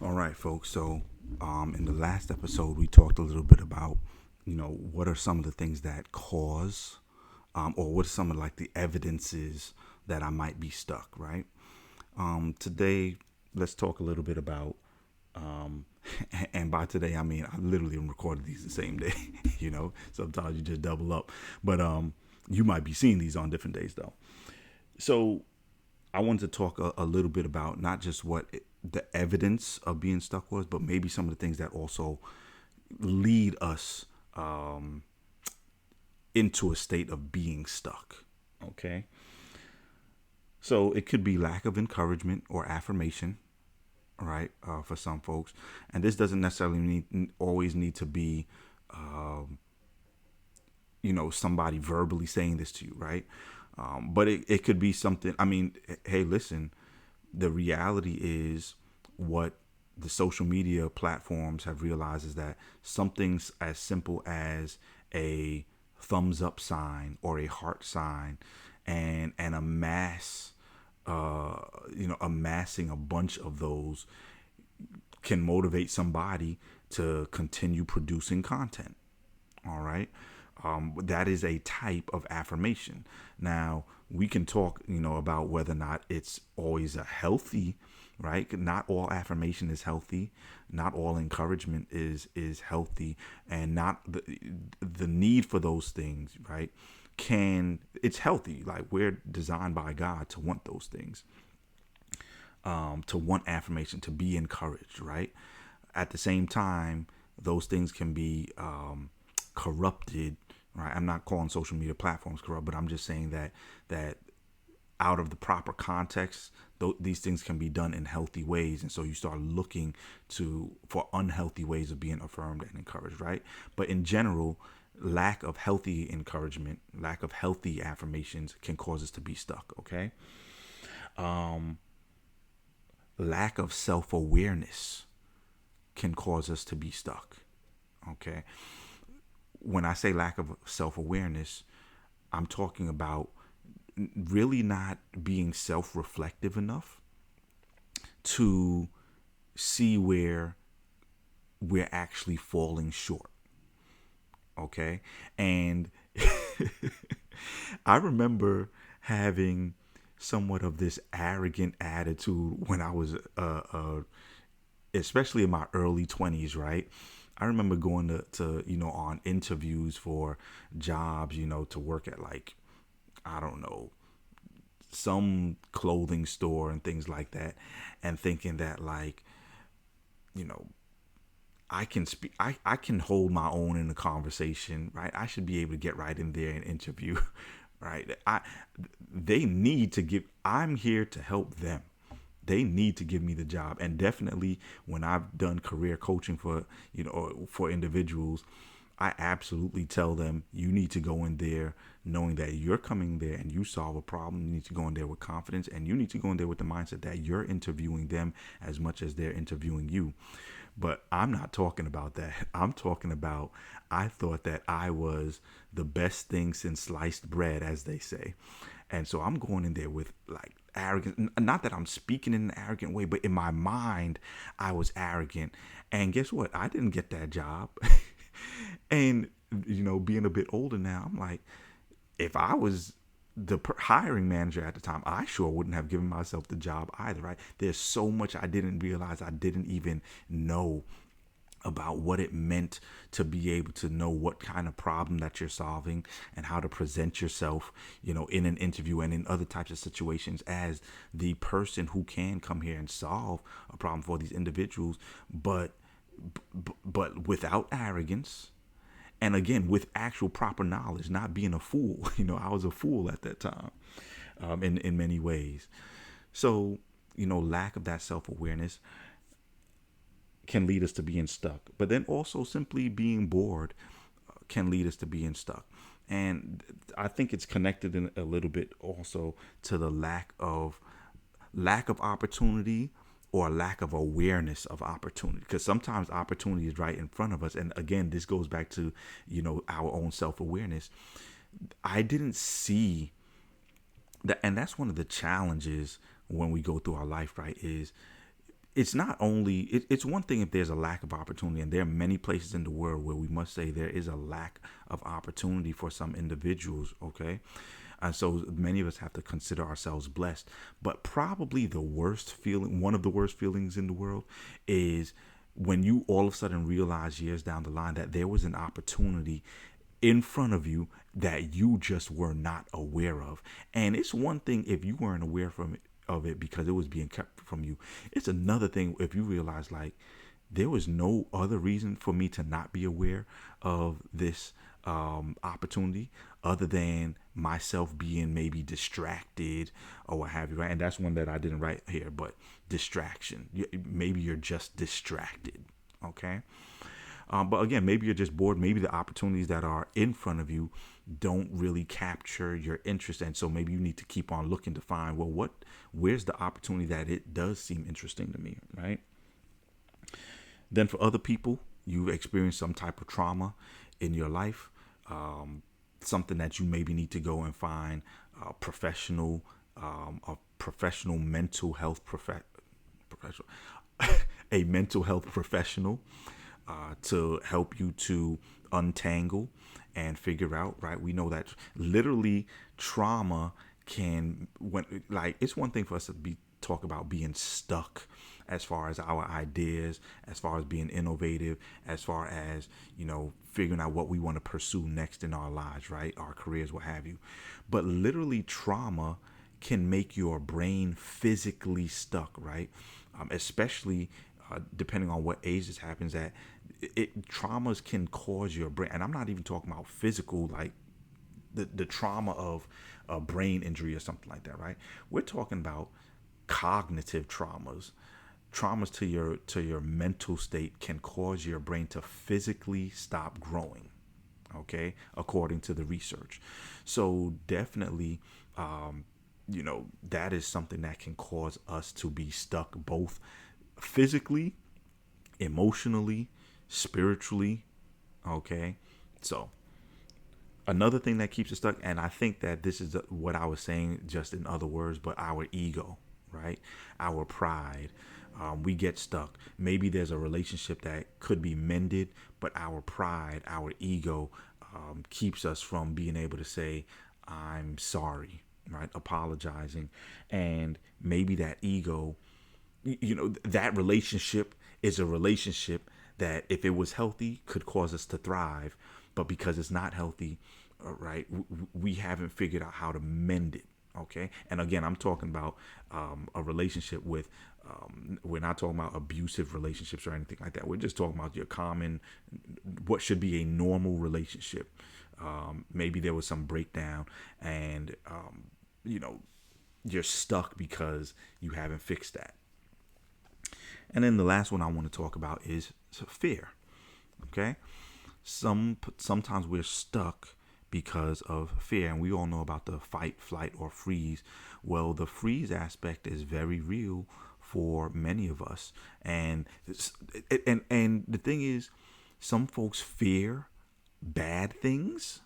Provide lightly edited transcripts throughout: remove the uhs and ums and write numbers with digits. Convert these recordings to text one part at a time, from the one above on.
All right, folks. So, in the last episode, we talked a little bit about, what are some of the things that cause, or what are some of like the evidences that I might be stuck, right? Today, let's talk a little bit about, um, and by today, I mean, I literally recorded these the same day, sometimes you just double up, but, you might be seeing these on different days though. So I wanted to talk a little bit about not just the evidence of being stuck was, but maybe some of the things that also lead us into a state of being stuck. Okay. So it could be lack of encouragement or affirmation, right? For some folks. And this doesn't necessarily always need to be, somebody verbally saying this to you, right? But it could be something. I mean, hey, listen, the reality is what the social media platforms have realized is that something as simple as a thumbs up sign or a heart sign and a mass amassing a bunch of those can motivate somebody to continue producing content. All right. That is a type of affirmation. Now, we can talk, about whether or not it's always a healthy, right? Not all affirmation is healthy. Not all encouragement is healthy, and not the need for those things, right? It's healthy. Like we're designed by God to want those things, to want affirmation, to be encouraged, right? At the same time, those things can be corrupted, right? I'm not calling social media platforms corrupt, but I'm just saying that out of the proper context, these things can be done in healthy ways, and so you start looking for unhealthy ways of being affirmed and encouraged, right? But in general, lack of healthy encouragement, lack of healthy affirmations can cause us to be stuck. Okay. Lack of self-awareness can cause us to be stuck. Okay. When I say lack of self-awareness, I'm talking about really not being self-reflective enough to see where we're actually falling short. Okay. And I remember having somewhat of this arrogant attitude when I was especially in my early 20s, right? I remember going to on interviews for jobs, to work at like, I don't know, some clothing store and things like that, and thinking that like, you know, I can speak, I can hold my own in a conversation, right? I should be able to get right in there and interview, right? They need to give, I'm here to help them. They need to give me the job. And definitely when I've done career coaching for, for individuals, I absolutely tell them you need to go in there knowing that you're coming there and you solve a problem. You need to go in there with confidence, and you need to go in there with the mindset that you're interviewing them as much as they're interviewing you. But I'm not talking about that. I'm talking about I thought that I was the best thing since sliced bread, as they say. And so I'm going in there with like arrogance. Not that I'm speaking in an arrogant way, but in my mind, I was arrogant. And guess what? I didn't get that job. And, being a bit older now, I'm like, if I was the hiring manager at the time, I sure wouldn't have given myself the job either, right? There's so much I didn't realize, I didn't even know about what it meant to be able to know what kind of problem that you're solving and how to present yourself, in an interview and in other types of situations as the person who can come here and solve a problem for these individuals, but without arrogance, and again with actual proper knowledge, not being a fool. I was a fool at that time, in many ways. So, lack of that self-awareness can lead us to being stuck, but then also simply being bored can lead us to being stuck. And I think it's connected in a little bit also to the lack of opportunity, or lack of awareness of opportunity, because sometimes opportunity is right in front of us. And again, this goes back to our own self-awareness. I didn't see that, and that's one of the challenges when we go through our life, right? Is it's not only it's one thing if there's a lack of opportunity, and there are many places in the world where we must say there is a lack of opportunity for some individuals. Okay, and so many of us have to consider ourselves blessed. But probably the worst feeling, one of the worst feelings in the world, is when you all of a sudden realize years down the line that there was an opportunity in front of you that you just were not aware of. And it's one thing if you weren't aware of it because it was being kept from you. It's another thing if you realize like there was no other reason for me to not be aware of this opportunity other than myself being maybe distracted or what have you, right? And that's one that I didn't write here, but distraction. Maybe you're just distracted, okay? But again, maybe you're just bored. Maybe the opportunities that are in front of you don't really capture your interest, and so maybe you need to keep on looking to find, well, where's the opportunity that it does seem interesting to me, right? Then for other people, you experience some type of trauma in your life, something that you maybe need to go and find a professional mental health professional, a mental health professional to help you to untangle and figure out, right? We know that literally trauma it's one thing for us to talk about being stuck as far as our ideas, as far as being innovative, as far as, figuring out what we want to pursue next in our lives, right? Our careers, what have you. But literally trauma can make your brain physically stuck, right? Especially depending on what age this happens at. Traumas can cause your brain, and I'm not even talking about physical, like the trauma of a brain injury or something like that, right? We're talking about cognitive traumas to your mental state can cause your brain to physically stop growing, okay, according to the research. So definitely that is something that can cause us to be stuck both physically, emotionally, spiritually, okay? So another thing that keeps us stuck, and I think that this is what I was saying just in other words, but our ego, right? Our pride. We get stuck. Maybe there's a relationship that could be mended, but our pride, our ego keeps us from being able to say, I'm sorry, right? Apologizing. And maybe that ego, that relationship is a relationship that if it was healthy could cause us to thrive, but because it's not healthy, right, we haven't figured out how to mend it, okay? And again, I'm talking about a relationship with we're not talking about abusive relationships or anything like that. We're just talking about your common, what should be a normal relationship. Maybe there was some breakdown and you're stuck because you haven't fixed that. And then the last one I want to talk about is fear. Okay, sometimes we're stuck because of fear, and we all know about the fight, flight, or freeze. Well, the freeze aspect is very real for many of us, and the thing is, some folks fear bad things,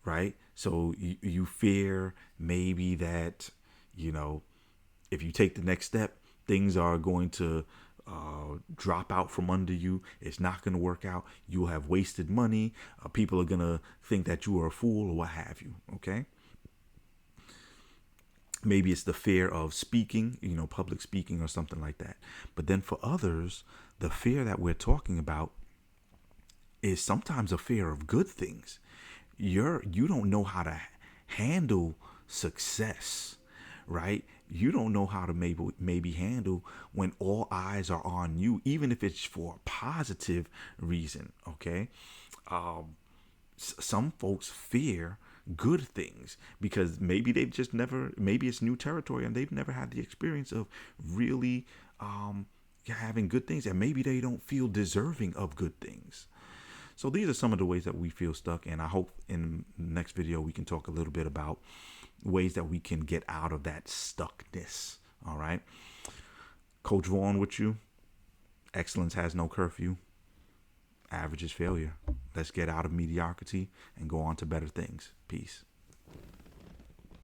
right? So you fear maybe that if you take the next step, things are going to drop out from under you. It's not going to work out. You'll have wasted money. People are going to think that you are a fool or what have you. Okay. Maybe it's the fear of speaking, public speaking or something like that. But then for others, the fear that we're talking about is sometimes a fear of good things. You don't know how to handle success, right? You don't know how to maybe handle when all eyes are on you, even if it's for a positive reason. Okay, some folks fear good things because maybe they've just never, maybe it's new territory and they've never had the experience of really having good things, and maybe they don't feel deserving of good things. So these are some of the ways that we feel stuck, and I hope in the next video we can talk a little bit about ways that we can get out of that stuckness. All right. Coach Vaughn with you. Excellence has no curfew. Average is failure. Let's get out of mediocrity and go on to better things. Peace.